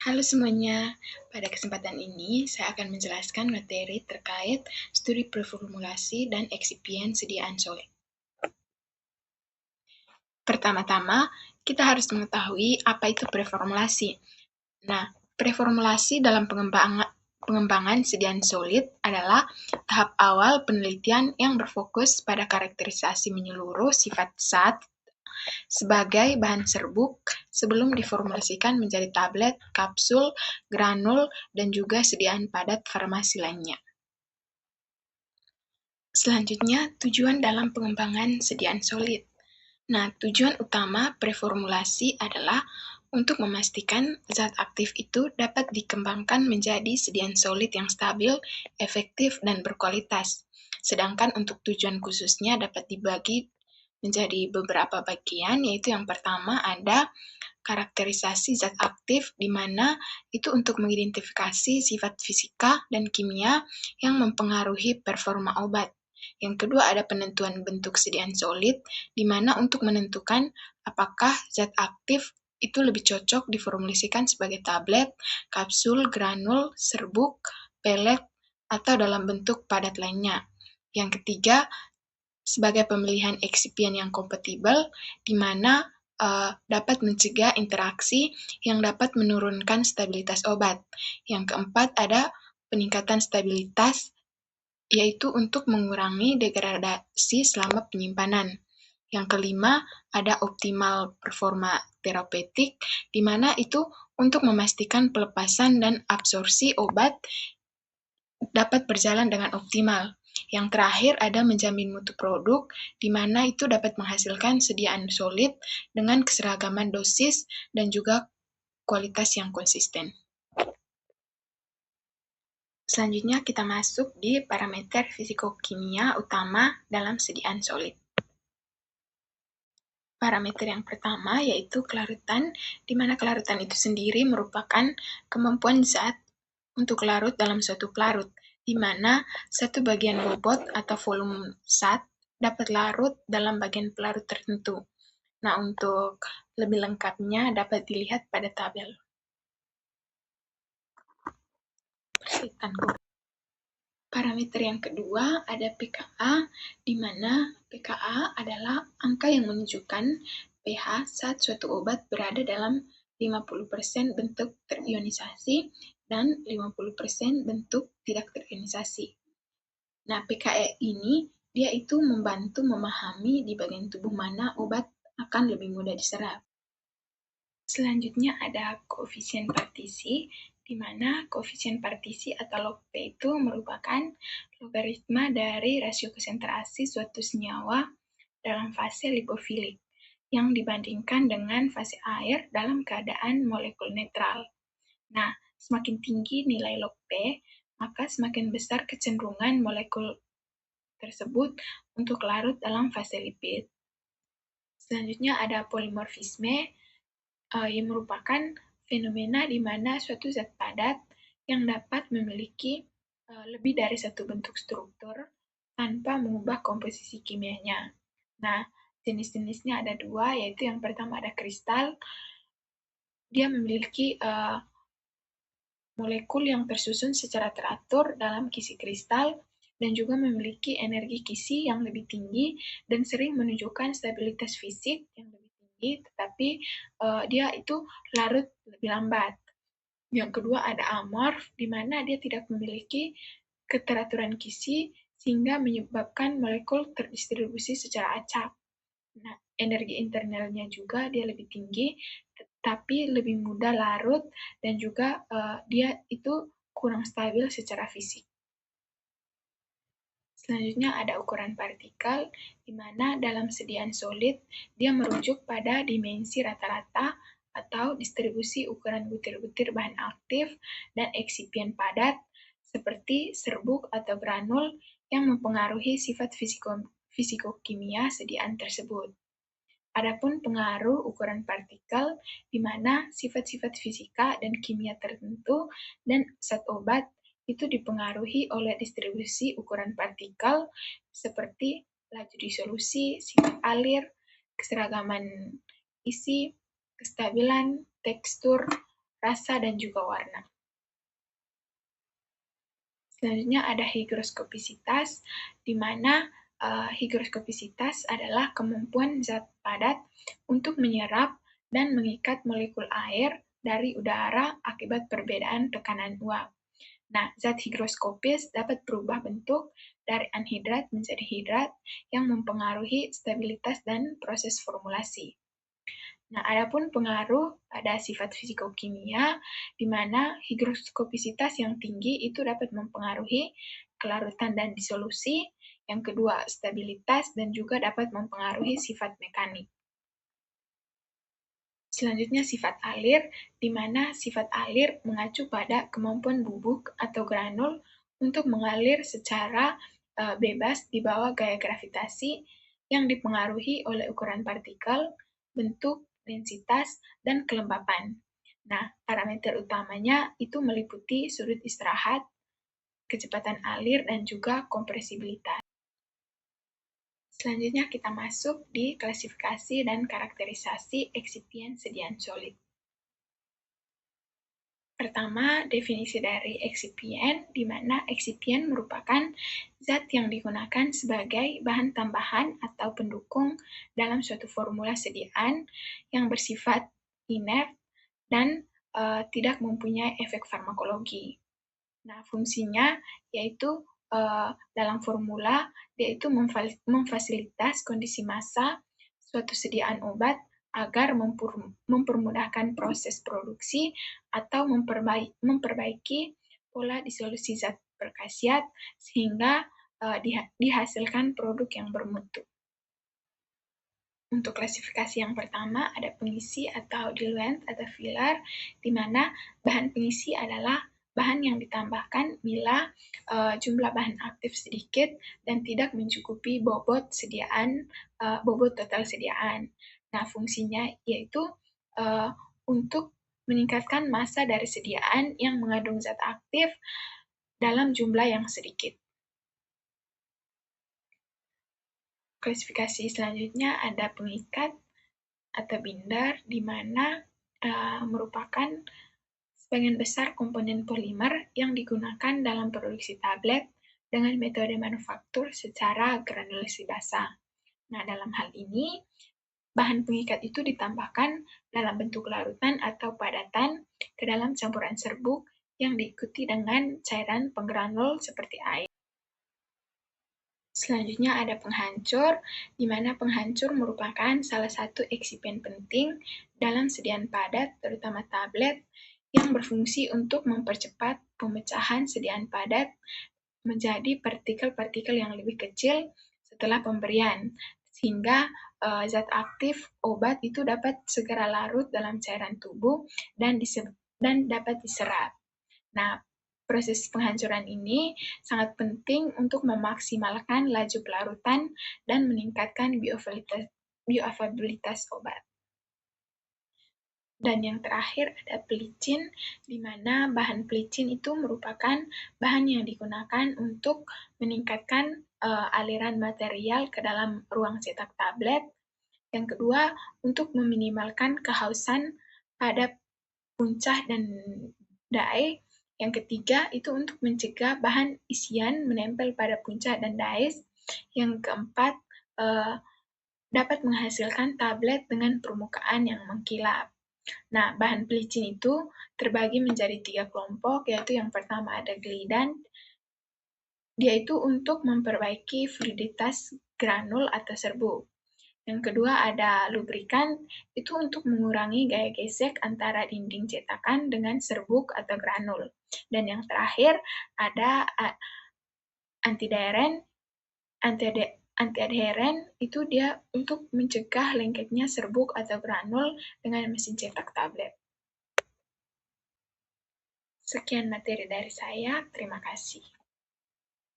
Halo semuanya, pada kesempatan ini saya akan menjelaskan materi terkait studi preformulasi dan eksipien sediaan solid. Pertama-tama, kita harus mengetahui apa itu preformulasi. Nah, preformulasi dalam pengembangan sediaan solid adalah tahap awal penelitian yang berfokus pada karakterisasi menyeluruh sifat zat sebagai bahan serbuk sebelum diformulasikan menjadi tablet, kapsul, granul, dan juga sediaan padat farmasi lainnya. Selanjutnya, tujuan dalam pengembangan sediaan solid. Nah, tujuan utama preformulasi adalah untuk memastikan zat aktif itu dapat dikembangkan menjadi sediaan solid yang stabil, efektif, dan berkualitas. Sedangkan untuk tujuan khususnya dapat dibagi menjadi beberapa bagian, yaitu yang pertama ada karakterisasi zat aktif, di mana itu untuk mengidentifikasi sifat fisika dan kimia yang mempengaruhi performa obat. Yang kedua ada penentuan bentuk sediaan solid, di mana untuk menentukan apakah zat aktif itu lebih cocok diformulasikan sebagai tablet, kapsul, granul, serbuk, pelet, atau dalam bentuk padat lainnya. Yang ketiga, sebagai pemilihan eksipien yang kompatibel, di mana dapat mencegah interaksi yang dapat menurunkan stabilitas obat. Yang keempat ada peningkatan stabilitas, yaitu untuk mengurangi degradasi selama penyimpanan. Yang kelima, ada optimal performa terapeutik, di mana itu untuk memastikan pelepasan dan absorpsi obat dapat berjalan dengan optimal. Yang terakhir ada menjamin mutu produk, di mana itu dapat menghasilkan sediaan solid dengan keseragaman dosis dan juga kualitas yang konsisten. Selanjutnya kita masuk di parameter fisikokimia utama dalam sediaan solid. Parameter yang pertama yaitu kelarutan, di mana kelarutan itu sendiri merupakan kemampuan zat untuk larut dalam suatu pelarut, di mana satu bagian bobot atau volume zat dapat larut dalam bagian pelarut tertentu. Nah, untuk lebih lengkapnya dapat dilihat pada tabel. Parameter yang kedua ada pKa, di mana pKa adalah angka yang menunjukkan pH saat suatu obat berada dalam 50% bentuk terionisasi dan 50% bentuk tidak terionisasi. Nah, pKa ini dia itu membantu memahami di bagian tubuh mana obat akan lebih mudah diserap. Selanjutnya ada koefisien partisi, di mana koefisien partisi atau log P itu merupakan logaritma dari rasio konsentrasi suatu senyawa dalam fase lipofilik yang dibandingkan dengan fase air dalam keadaan molekul netral. Nah, semakin tinggi nilai log P, maka semakin besar kecenderungan molekul tersebut untuk larut dalam fase lipid. Selanjutnya ada polimorfisme, yang merupakan fenomena di mana suatu zat padat yang dapat memiliki lebih dari satu bentuk struktur tanpa mengubah komposisi kimianya. Nah, jenis-jenisnya ada dua, yaitu yang pertama ada kristal. Dia memiliki molekul yang tersusun secara teratur dalam kisi kristal dan juga memiliki energi kisi yang lebih tinggi dan sering menunjukkan stabilitas fisik yang lebih tinggi, tetapi dia itu larut lebih lambat. Yang kedua ada amorf, di mana dia tidak memiliki keteraturan kisi sehingga menyebabkan molekul terdistribusi secara acak. Nah, energi internalnya juga dia lebih tinggi, tetapi lebih mudah larut dan juga dia itu kurang stabil secara fisik. Selanjutnya ada ukuran partikel, di mana dalam sediaan solid dia merujuk pada dimensi rata-rata atau distribusi ukuran butir-butir bahan aktif dan eksipien padat seperti serbuk atau granul yang mempengaruhi sifat fisikokimia sediaan tersebut. Adapun pengaruh ukuran partikel, di mana sifat-sifat fisika dan kimia tertentu dan zat obat itu dipengaruhi oleh distribusi ukuran partikel seperti laju disolusi, sifat alir, keseragaman isi, kestabilan, tekstur, rasa, dan juga warna. Selanjutnya ada higroskopisitas, di mana higroskopisitas adalah kemampuan zat padat untuk menyerap dan mengikat molekul air dari udara akibat perbedaan tekanan uap. Nah, zat higroskopis dapat berubah bentuk dari anhidrat menjadi hidrat yang mempengaruhi stabilitas dan proses formulasi. Nah, adapun pengaruh pada sifat fisikokimia, di mana higroskopisitas yang tinggi itu dapat mempengaruhi kelarutan dan disolusi, yang kedua stabilitas, dan juga dapat mempengaruhi sifat mekanik. Selanjutnya sifat alir, di mana sifat alir mengacu pada kemampuan bubuk atau granul untuk mengalir secara bebas di bawah gaya gravitasi yang dipengaruhi oleh ukuran partikel, bentuk, densitas, dan kelembapan. Nah, parameter utamanya itu meliputi sudut istirahat, kecepatan alir, dan juga kompresibilitas. Selanjutnya kita masuk di klasifikasi dan karakterisasi eksipien sediaan solid. Pertama, definisi dari eksipien, di mana eksipien merupakan zat yang digunakan sebagai bahan tambahan atau pendukung dalam suatu formula sediaan yang bersifat inert dan tidak mempunyai efek farmakologi. Nah, fungsinya yaitu dalam formula yaitu memfasilitas kondisi massa suatu sediaan obat agar mempermudahkan proses produksi atau memperbaiki pola disolusi zat berkhasiat sehingga dihasilkan produk yang bermutu. Untuk klasifikasi yang pertama ada pengisi atau diluent atau filler, di mana bahan pengisi adalah bahan yang ditambahkan bila jumlah bahan aktif sedikit dan tidak mencukupi bobot total sediaan. Nah, fungsinya yaitu untuk meningkatkan massa dari sediaan yang mengandung zat aktif dalam jumlah yang sedikit. Klasifikasi selanjutnya ada pengikat atau binder, di mana merupakan sebagian besar komponen polimer yang digunakan dalam produksi tablet dengan metode manufaktur secara granulasi basah. Nah, dalam hal ini, bahan pengikat itu ditambahkan dalam bentuk larutan atau padatan ke dalam campuran serbuk yang diikuti dengan cairan penggranul seperti air. Selanjutnya ada penghancur, di mana penghancur merupakan salah satu eksipien penting dalam sediaan padat, terutama tablet, yang berfungsi untuk mempercepat pemecahan sediaan padat menjadi partikel-partikel yang lebih kecil setelah pemberian, sehingga zat aktif obat itu dapat segera larut dalam cairan tubuh dan dapat diserap. Nah, proses penghancuran ini sangat penting untuk memaksimalkan laju pelarutan dan meningkatkan bioavailabilitas obat. Dan yang terakhir ada pelicin, di mana bahan pelicin itu merupakan bahan yang digunakan untuk meningkatkan aliran material ke dalam ruang cetak tablet. Yang kedua, untuk meminimalkan kehausan pada puncak dan die. Yang ketiga, itu untuk mencegah bahan isian menempel pada puncak dan dies. Yang keempat, dapat menghasilkan tablet dengan permukaan yang mengkilap. Nah, bahan pelicin itu terbagi menjadi 3 kelompok, yaitu yang pertama ada glidan, dia itu untuk memperbaiki fluiditas granul atau serbuk. Yang kedua ada lubrikan, itu untuk mengurangi gaya gesek antara dinding cetakan dengan serbuk atau granul. Dan yang terakhir ada antiadheren, itu dia untuk mencegah lengketnya serbuk atau granul dengan mesin cetak tablet. Sekian materi dari saya, terima kasih.